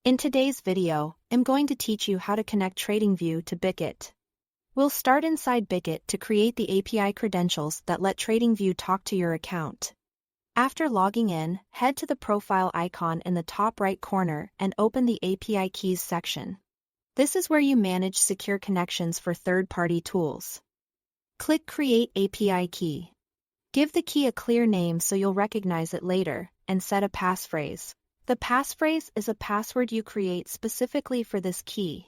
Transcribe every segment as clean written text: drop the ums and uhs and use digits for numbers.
In today's video, I'm going to teach you how to connect TradingView to Bitget. We'll start inside Bitget to create the API credentials that let TradingView talk to your account. After logging in, head to the profile icon in the top right corner and open the API Keys section. This is where you manage secure connections for third-party tools. Click Create API Key. Give the key a clear name so you'll recognize it later, and set a passphrase. The passphrase is a password you create specifically for this key.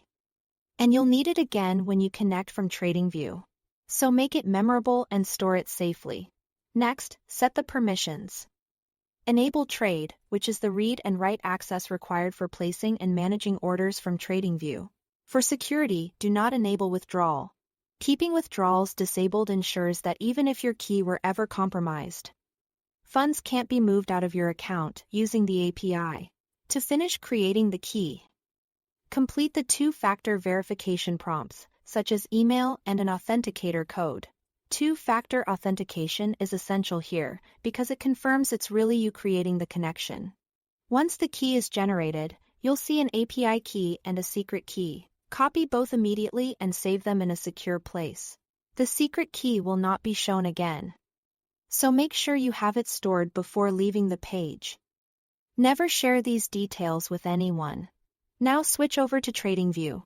And you'll need it again when you connect from TradingView. So make it memorable and store it safely. Next, set the permissions. Enable Trade, which is the read and write access required for placing and managing orders from TradingView. For security, do not enable withdrawal. Keeping withdrawals disabled ensures that even if your key were ever compromised, funds can't be moved out of your account using the API. To finish creating the key, complete the two-factor verification prompts, such as email and an authenticator code. Two-factor authentication is essential here because it confirms it's really you creating the connection. Once the key is generated, you'll see an API key and a secret key. Copy both immediately and save them in a secure place. The secret key will not be shown again, so make sure you have it stored before leaving the page. Never share these details with anyone. Now switch over to TradingView.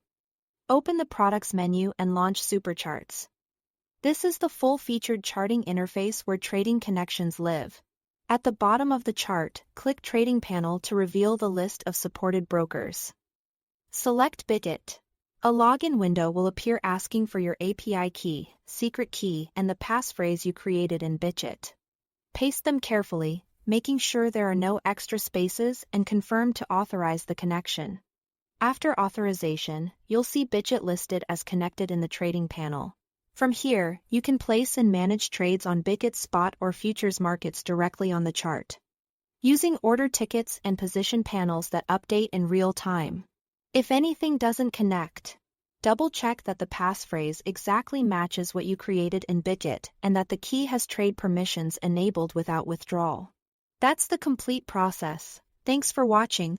Open the Products menu and launch Supercharts. This is the full-featured charting interface where trading connections live. At the bottom of the chart, click Trading Panel to reveal the list of supported brokers. Select Bitget. A login window will appear asking for your API key, secret key, and the passphrase you created in Bitget. Paste them carefully, making sure there are no extra spaces, and confirm to authorize the connection. After authorization, you'll see Bitget listed as connected in the trading panel. From here, you can place and manage trades on Bitget spot or futures markets directly on the chart, using order tickets and position panels that update in real time. If anything doesn't connect, double-check that the passphrase exactly matches what you created in Bitget and that the key has trade permissions enabled without withdrawal. That's the complete process. Thanks for watching.